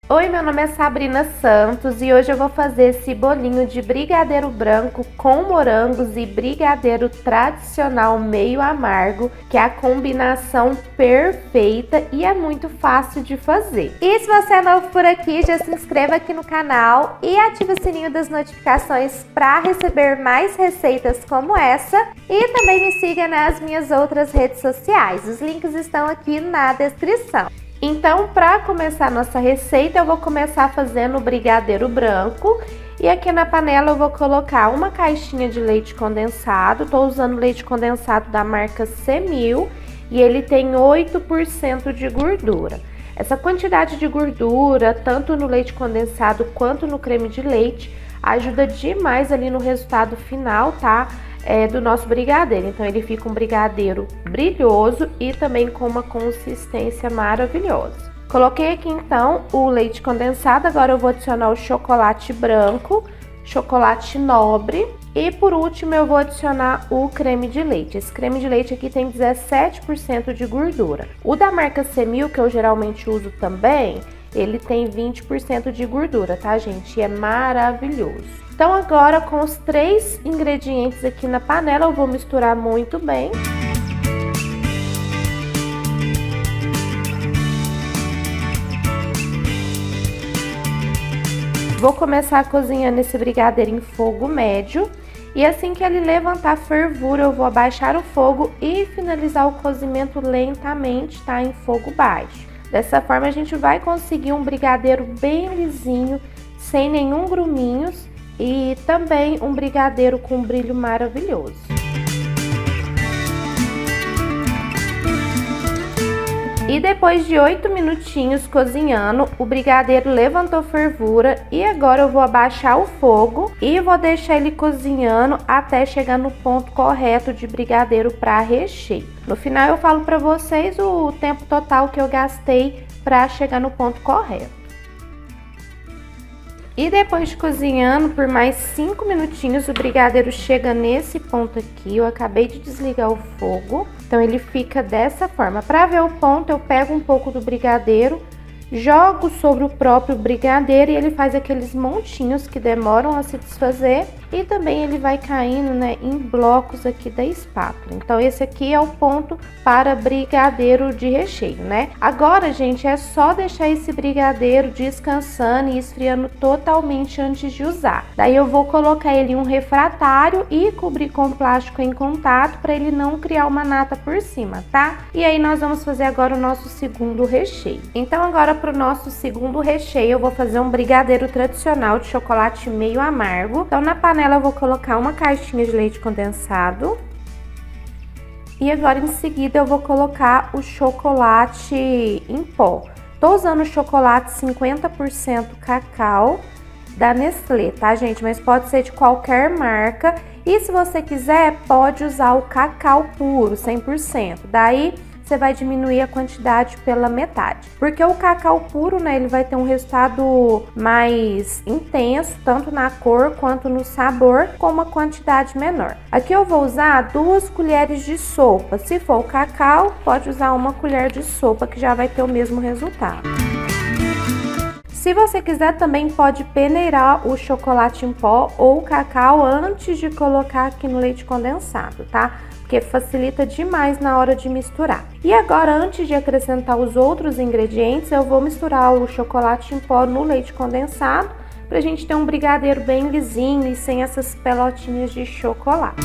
Oi, meu nome é Sabrina Santos e hoje eu vou fazer esse bolinho de brigadeiro branco com morangos e brigadeiro tradicional meio amargo, que é a combinação perfeita e é muito fácil de fazer. E se você é novo por aqui, já se inscreva aqui no canal e ative o sininho das notificações para receber mais receitas como essa, e também me siga nas minhas outras redes sociais. Os links estão aqui na descrição. Então, para começar nossa receita, eu vou começar fazendo o brigadeiro branco. E aqui na panela eu vou colocar uma caixinha de leite condensado. Estou usando leite condensado da marca C1000 e ele tem 8% de gordura. Essa quantidade de gordura, tanto no leite condensado quanto no creme de leite, ajuda demais ali no resultado final, tá? Do nosso brigadeiro. Então ele fica um brigadeiro brilhoso e também com uma consistência maravilhosa. Coloquei aqui então o leite condensado, agora eu vou adicionar o chocolate branco, chocolate nobre e por último eu vou adicionar o creme de leite. Esse creme de leite aqui tem 17% de gordura. O da marca C1000, que eu geralmente uso também, ele tem 20% de gordura, tá, gente? E é maravilhoso. Então agora com os 3 ingredientes aqui na panela eu vou misturar muito bem. Vou começar cozinhando esse brigadeiro em fogo médio e assim que ele levantar a fervura eu vou abaixar o fogo e finalizar o cozimento lentamente, tá? Em fogo baixo. Dessa forma a gente vai conseguir um brigadeiro bem lisinho, sem nenhum gruminhos. E também um brigadeiro com brilho maravilhoso. E depois de 8 minutinhos cozinhando, o brigadeiro levantou fervura e agora eu vou abaixar o fogo e vou deixar ele cozinhando até chegar no ponto correto de brigadeiro para recheio. No final eu falo para vocês o tempo total que eu gastei para chegar no ponto correto. E depois de cozinhando por mais 5 minutinhos, o brigadeiro chega nesse ponto aqui. Eu acabei de desligar o fogo, então ele fica dessa forma. Para ver o ponto, eu pego um pouco do brigadeiro, jogo sobre o próprio brigadeiro e ele faz aqueles montinhos que demoram a se desfazer. E também ele vai caindo, né, em blocos aqui da espátula. Então esse aqui é o ponto para brigadeiro de recheio, né? Agora, gente, é só deixar esse brigadeiro descansando e esfriando totalmente antes de usar. Daí eu vou colocar ele em um refratário e cobrir com plástico em contato para ele não criar uma nata por cima, tá? E aí nós vamos fazer agora o nosso segundo recheio. Então agora para o nosso segundo recheio eu vou fazer um brigadeiro tradicional de chocolate meio amargo. Então na panela eu vou colocar uma caixinha de leite condensado e agora em seguida eu vou colocar o chocolate em pó. Tô usando chocolate 50% cacau da Nestlé, tá, gente? Mas pode ser de qualquer marca. E se você quiser, pode usar o cacau puro, 100%. Daí você vai diminuir a quantidade pela metade. Porque o cacau puro, né, ele vai ter um resultado mais intenso, tanto na cor quanto no sabor, com uma quantidade menor. Aqui eu vou usar 2 colheres de sopa. Se for o cacau, pode usar 1 colher de sopa, que já vai ter o mesmo resultado. Se você quiser, também pode peneirar o chocolate em pó ou o cacau antes de colocar aqui no leite condensado, tá? Porque facilita demais na hora de misturar. E agora, antes de acrescentar os outros ingredientes, eu vou misturar o chocolate em pó no leite condensado, pra gente ter um brigadeiro bem lisinho e sem essas pelotinhas de chocolate.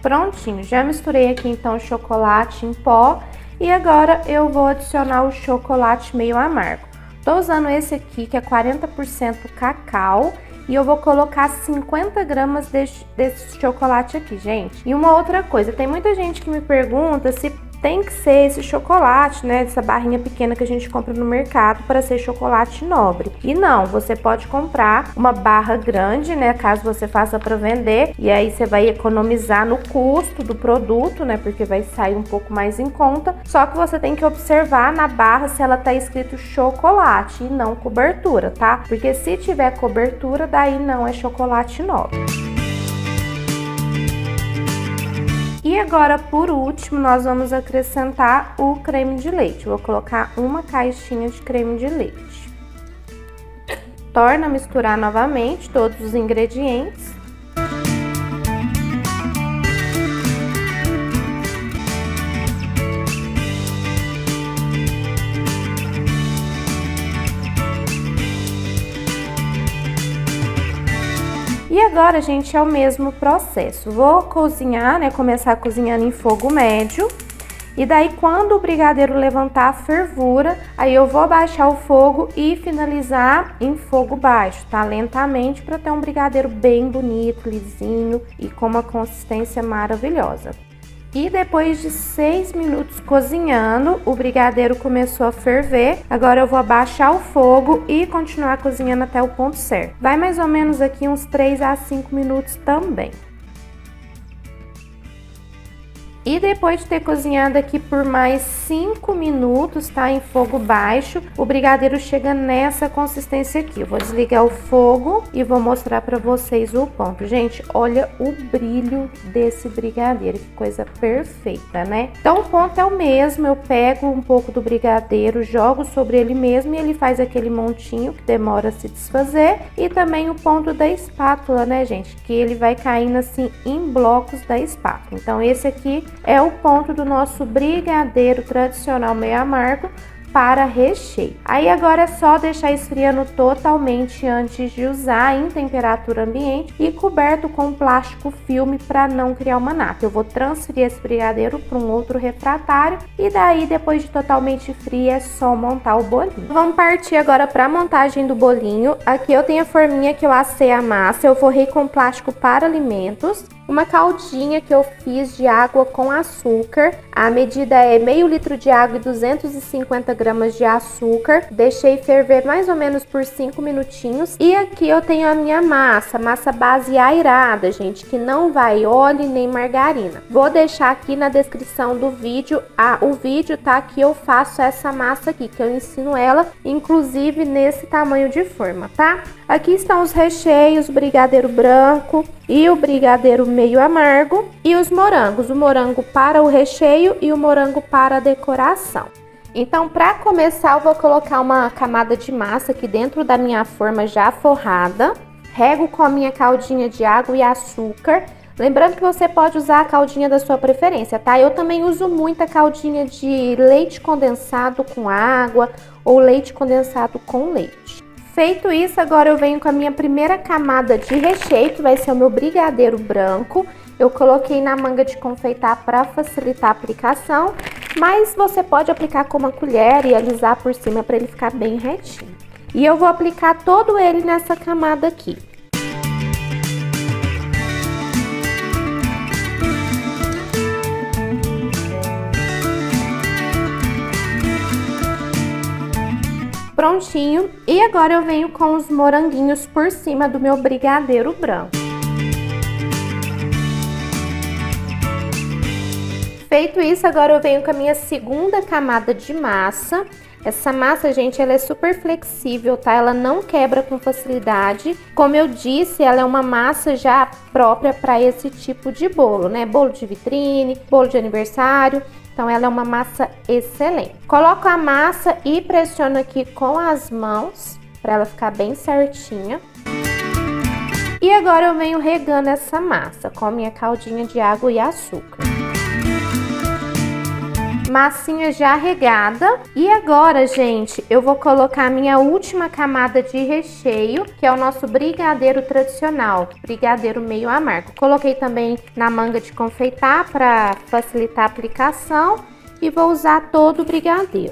Prontinho, já misturei aqui então o chocolate em pó e agora eu vou adicionar o chocolate meio amargo. Tô usando esse aqui que é 40% cacau e eu vou colocar 50 gramas desse chocolate aqui, gente. E uma outra coisa, tem muita gente que me pergunta se tem que ser esse chocolate, né, essa barrinha pequena que a gente compra no mercado para ser chocolate nobre. E não, você pode comprar uma barra grande, né, caso você faça para vender, e aí você vai economizar no custo do produto, né, porque vai sair um pouco mais em conta. Só que você tem que observar na barra se ela tá escrito chocolate e não cobertura, tá? Porque se tiver cobertura, daí não é chocolate nobre. E E agora, por último, nós vamos acrescentar o creme de leite. Eu vou colocar uma caixinha de creme de leite. Torna a misturar novamente todos os ingredientes. E agora, gente, é o mesmo processo. Vou cozinhar, né? Começar cozinhando em fogo médio. E daí, quando o brigadeiro levantar a fervura, aí eu vou abaixar o fogo e finalizar em fogo baixo, tá? Lentamente, para ter um brigadeiro bem bonito, lisinho e com uma consistência maravilhosa. E depois de 6 minutos cozinhando, o brigadeiro começou a ferver. Agora eu vou abaixar o fogo e continuar cozinhando até o ponto certo. Vai mais ou menos aqui uns 3 a 5 minutos também. E depois de ter cozinhado aqui por mais 5 minutos, tá? Em fogo baixo, o brigadeiro chega nessa consistência aqui. Eu vou desligar o fogo e vou mostrar pra vocês o ponto. Gente, olha o brilho desse brigadeiro, que coisa perfeita, né? Então, o ponto é o mesmo, eu pego um pouco do brigadeiro, jogo sobre ele mesmo e ele faz aquele montinho que demora a se desfazer. E também o ponto da espátula, né, gente? Que ele vai caindo assim em blocos da espátula. Então, esse aqui é o ponto do nosso brigadeiro tradicional meio amargo para recheio. Aí agora é só deixar esfriando totalmente antes de usar em temperatura ambiente e coberto com plástico filme para não criar uma nata. Eu vou transferir esse brigadeiro para um outro refratário e daí depois de totalmente frio é só montar o bolinho. Vamos partir agora para a montagem do bolinho. Aqui eu tenho a forminha que eu assei a massa, eu forrei com plástico para alimentos. Uma caldinha que eu fiz de água com açúcar. A medida é meio litro de água e 250 gramas de açúcar. Deixei ferver mais ou menos por 5 minutinhos. E aqui eu tenho a minha massa base airada, gente, que não vai óleo nem margarina. Vou deixar aqui na descrição do vídeo o vídeo, tá? Que eu faço essa massa aqui, que eu ensino ela, inclusive nesse tamanho de forma, tá? Aqui estão os recheios, o brigadeiro branco e o brigadeiro meio amargo e os morangos, o morango para o recheio e o morango para a decoração. Então, para começar, eu vou colocar uma camada de massa aqui dentro da minha forma já forrada. Rego com a minha caldinha de água e açúcar. Lembrando que você pode usar a caldinha da sua preferência, tá? Eu também uso muita caldinha de leite condensado com água ou leite condensado com leite. Feito isso, agora eu venho com a minha primeira camada de recheio, que vai ser o meu brigadeiro branco. Eu coloquei na manga de confeitar para facilitar a aplicação, mas você pode aplicar com uma colher e alisar por cima para ele ficar bem retinho. E eu vou aplicar todo ele nessa camada aqui. Prontinho, e agora eu venho com os moranguinhos por cima do meu brigadeiro branco. Feito isso, agora eu venho com a minha segunda camada de massa. Essa massa, gente, ela é super flexível, tá? Ela não quebra com facilidade. Como eu disse, ela é uma massa já própria para esse tipo de bolo, né? Bolo de vitrine, bolo de aniversário. Então, ela é uma massa excelente. Coloco a massa e pressiono aqui com as mãos para ela ficar bem certinha. E agora eu venho regando essa massa com a minha caldinha de água e açúcar. Massinha já regada. E agora, gente, eu vou colocar a minha última camada de recheio, que é o nosso brigadeiro tradicional, brigadeiro meio amargo. Coloquei também na manga de confeitar para facilitar a aplicação e vou usar todo o brigadeiro.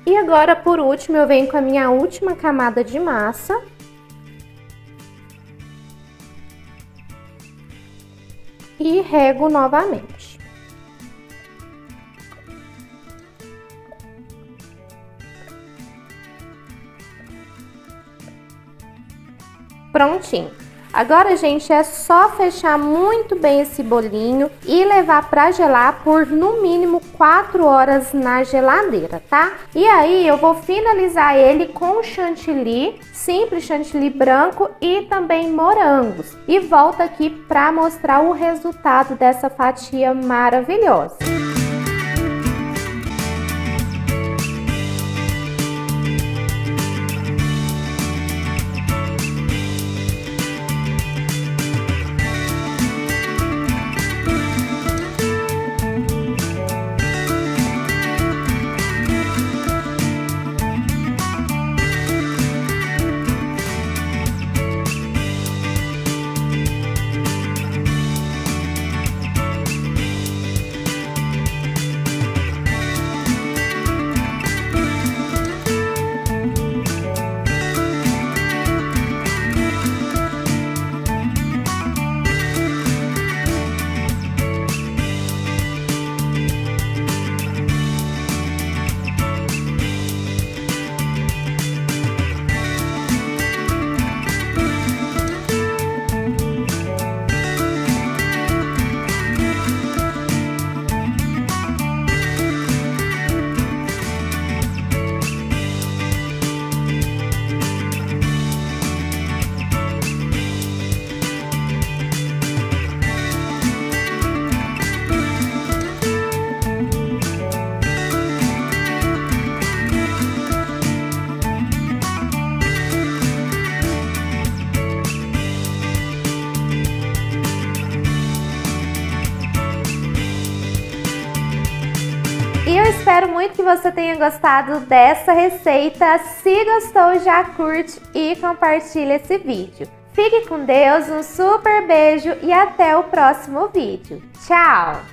E agora, por último, eu venho com a minha última camada de massa. E rego novamente. Prontinho. Agora, gente, é só fechar muito bem esse bolinho e levar para gelar por no mínimo 4 horas na geladeira, tá? E aí eu vou finalizar ele com chantilly, simples chantilly branco e também morangos. E volto aqui para mostrar o resultado dessa fatia maravilhosa. E eu espero muito que você tenha gostado dessa receita. Se gostou, já curte e compartilha esse vídeo. Fique com Deus, um super beijo e até o próximo vídeo. Tchau!